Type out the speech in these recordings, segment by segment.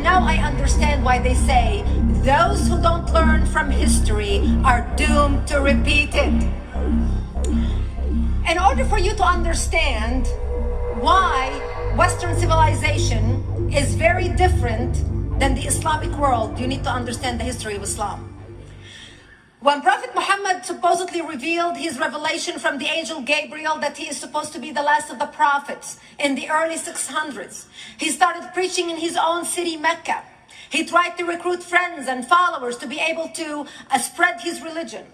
And now I understand why they say those who don't learn from history are doomed to repeat it. In order for you to understand why Western civilization is very different than the Islamic world, you need to understand the history of Islam. When Prophet Muhammad supposedly revealed his revelation from the angel Gabriel that he is supposed to be the last of the prophets in the early 600s, he started preaching in his own city, Mecca. He tried to recruit friends and followers to be able to spread his religion.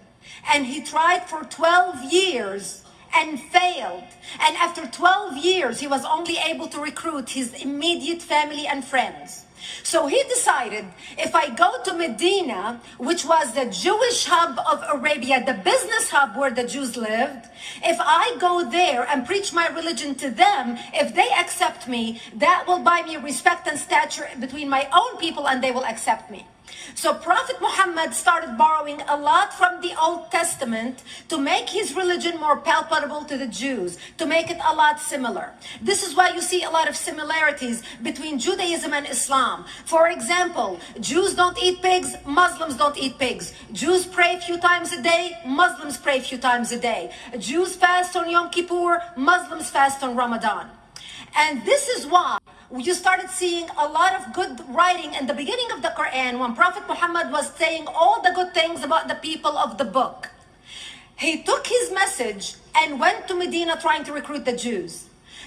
And he tried for 12 years and failed. And after 12 years, he was only able to recruit his immediate family and friends. So he decided, if I go to Medina, which was the Jewish hub of Arabia, the business hub where the Jews lived, if I go there and preach my religion to them, if they accept me, that will buy me respect and stature between my own people, and they will accept me. So Prophet Muhammad started borrowing a lot from the Old Testament to make his religion more palpable to the Jews, to make it a lot similar. This is why you see a lot of similarities between Judaism and Islam. For example, Jews don't eat pigs, Muslims don't eat pigs. Jews pray a few times a day, Muslims pray a few times a day. Jews fast on Yom Kippur, Muslims fast on Ramadan. And this is why you started seeing a lot of good writing in the beginning of the Quran when Prophet Muhammad was saying all the good things about the people of the book. He took his message and went to Medina trying to recruit the Jews,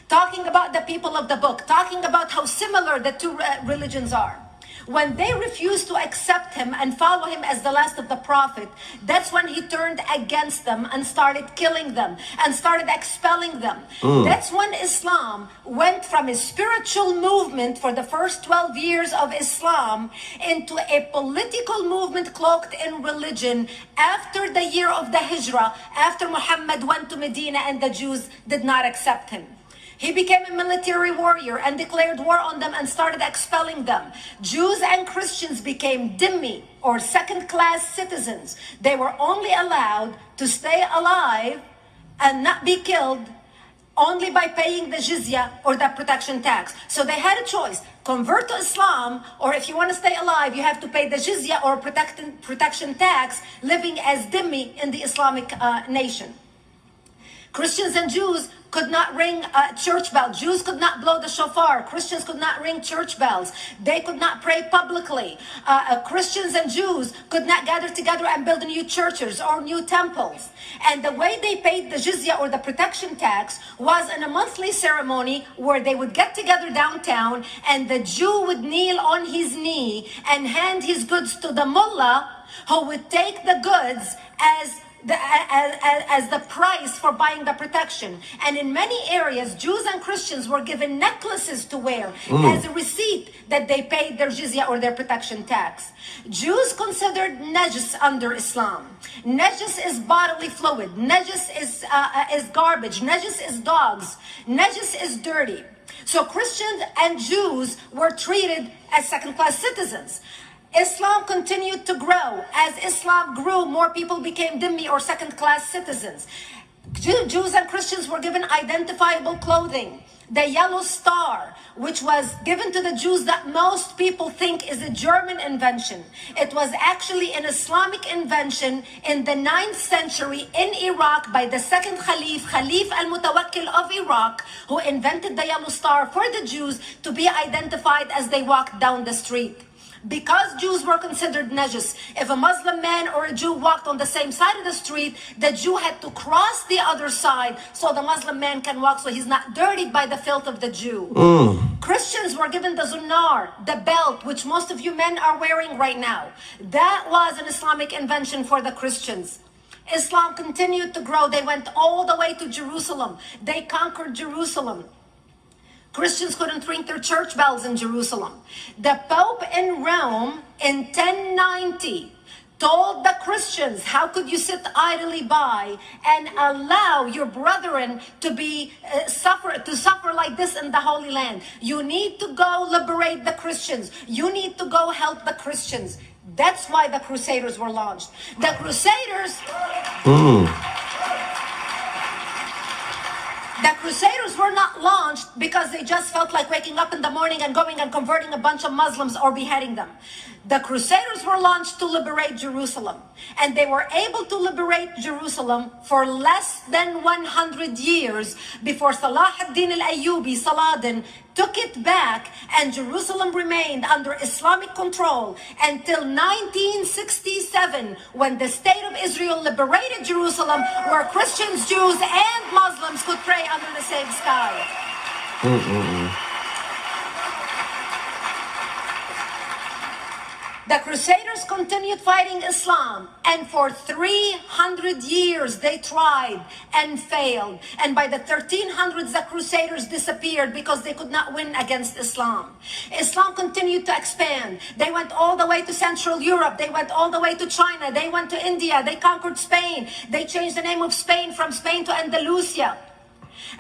talking about the people of the book, talking about how similar the two religions are. When they refused to accept him and follow him as the last of the prophet, that's when he turned against them and started killing them and started expelling them. That's when Islam went from a spiritual movement for the first 12 years of Islam into a political movement cloaked in religion after the year of the Hijrah, after Muhammad went to Medina and the Jews did not accept him. He became a military warrior and declared war on them and started expelling them. Jews and Christians became dhimmi, or second-class citizens. They were only allowed to stay alive and not be killed only by paying the jizya or the protection tax. So they had a choice: convert to Islam, or if you want to stay alive, you have to pay the jizya or protection tax, living as dhimmi in the Islamic nation. Christians and Jews could not ring church bells. Jews could not blow the shofar. Christians could not ring church bells. They could not pray publicly. Christians and Jews could not gather together and build new churches or new temples. And the way they paid the jizya or the protection tax was in a monthly ceremony where they would get together downtown and the Jew would kneel on his knee and hand his goods to the mullah, who would take the goods as the price for buying the protection. And in many areas, Jews and Christians were given necklaces to wear as a receipt that they paid their jizya or their protection tax. Jews considered najis under Islam. Najis is bodily fluid. Najis is garbage. Najis is dogs. Najis is dirty. So Christians and Jews were treated as second-class citizens. Islam continued to grow. As Islam grew, more people became dhimmi or second-class citizens. Jews and Christians were given identifiable clothing. The yellow star, which was given to the Jews that most people think is a German invention. It was actually an Islamic invention in the 9th century in Iraq by the second Khalif, Khalif al-Mutawakkil of Iraq, who invented the yellow star for the Jews to be identified as they walked down the street. Because Jews were considered najis, if a Muslim man or a Jew walked on the same side of the street, the Jew had to cross the other side so the Muslim man can walk, so he's not dirtied by the filth of the Jew. Christians were given the zunar, the belt, which most of you men are wearing right now. That was an Islamic invention for the Christians. Islam continued to grow. They went all the way to Jerusalem. They conquered Jerusalem. Christians couldn't ring their church bells in Jerusalem. The Pope in Rome in 1090 told the Christians, how could you sit idly by and allow your brethren to be suffer like this in the Holy Land? You need to go liberate the Christians. You need to go help the Christians. That's why the Crusaders were launched. The Crusaders... The Crusaders were not launched because they just felt like waking up in the morning and going and converting a bunch of Muslims or beheading them. The Crusaders were launched to liberate Jerusalem, and they were able to liberate Jerusalem for less than 100 years before Salah ad-Din al-Ayyubi, Saladin, took it back, and Jerusalem remained under Islamic control until 1967, when the State of Israel liberated Jerusalem, where Christians, Jews, and Muslims could pray under the same sky. The Crusaders continued fighting Islam, and for 300 years they tried and failed. And by the 1300s, the Crusaders disappeared because they could not win against Islam. Islam continued to expand. They went all the way to Central Europe. They went all the way to China. They went to India. They conquered Spain. They changed the name of Spain from Spain to Andalusia.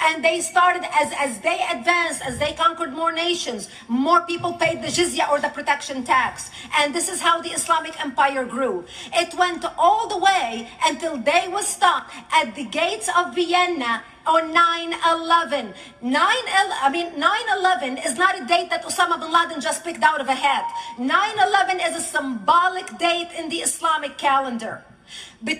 And they started, as they advanced, as they conquered more nations, more people paid the jizya, or the protection tax. And this is how the Islamic Empire grew. It went all the way until they was stopped at the gates of Vienna on 9/11. 9/11 is not a date that Osama bin Laden just picked out of a hat. 9/11 is a symbolic date in the Islamic calendar. By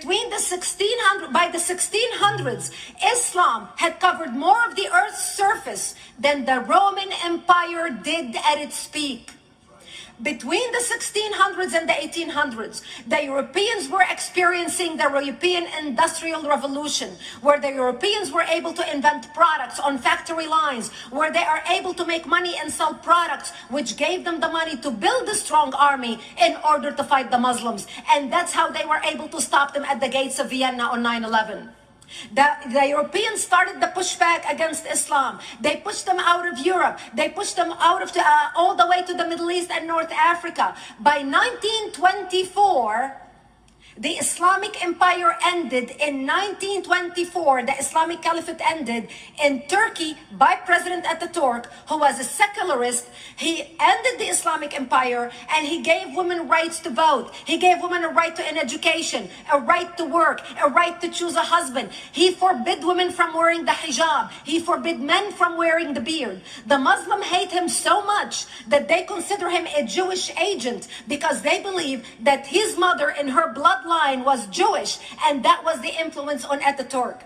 the 1600s, Islam had covered more of the earth's surface than the Roman Empire did at its peak. Between the 1600s and the 1800s, the Europeans were experiencing the European Industrial Revolution, where the Europeans were able to invent products on factory lines, where they are able to make money and sell products, which gave them the money to build a strong army in order to fight the Muslims. And that's how they were able to stop them at the gates of Vienna on 9/11. The Europeans started the pushback against Islam. They pushed them out of Europe. They pushed them out of all the way to the Middle East and North Africa. By 1924, the Islamic Empire ended. In 1924, the Islamic Caliphate ended in Turkey by President Ataturk, who was a secularist. He ended the Islamic Empire, and he gave women rights to vote. He gave women a right to an education, a right to work, a right to choose a husband. He forbid women from wearing the hijab. He forbid men from wearing the beard. The Muslim hate him so much that they consider him a Jewish agent, because they believe that his mother in her bloodline was Jewish, and that was the influence on Ataturk.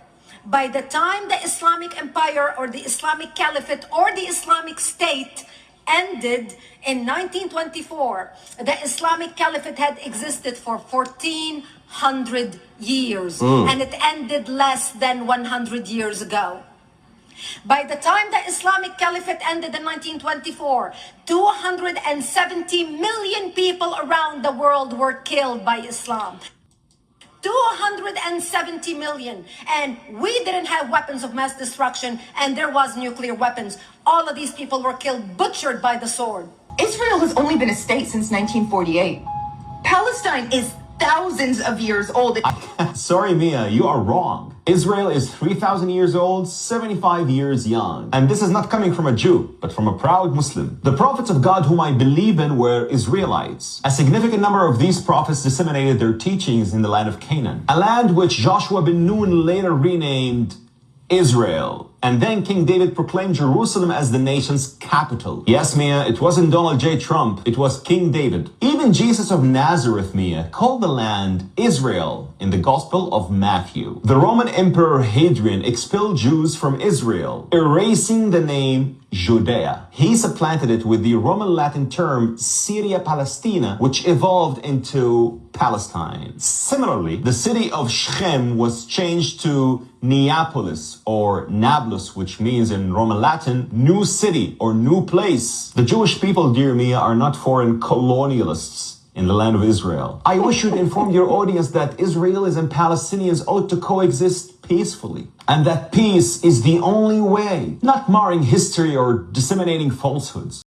By the time the Islamic Empire, or the Islamic Caliphate, or the Islamic State ended in 1924, the Islamic Caliphate had existed for 1400 years, and it ended less than 100 years ago. By the time the Islamic Caliphate ended in 1924, 270 million people around the world were killed by Islam. 270 million. And we didn't have weapons of mass destruction, and there was nuclear weapons. All of these people were killed, butchered by the sword. Israel has only been a state since 1948. Palestine is thousands of years old. Sorry, Mia, you are wrong. Israel is 3,000 years old, 75 years young. And this is not coming from a Jew, but from a proud Muslim. The prophets of God whom I believe in were Israelites. A significant number of these prophets disseminated their teachings in the land of Canaan, a land which Joshua bin Nun later renamed Israel. And then King David proclaimed Jerusalem as the nation's capital. Yes, Mia, it wasn't Donald J. Trump, it was King David. Even Jesus of Nazareth, Mia, called the land Israel in the Gospel of Matthew. The Roman Emperor Hadrian expelled Jews from Israel, erasing the name Judea. He supplanted it with the Roman Latin term Syria Palestina, which evolved into Palestine. Similarly, the city of Shechem was changed to Neapolis, or Nablus, which means in Roman Latin, new city or new place. The Jewish people, dear Mia, are not foreign colonialists in the land of Israel. I wish you'd inform your audience that Israelis and Palestinians ought to coexist peacefully, and that peace is the only way, not marring history or disseminating falsehoods.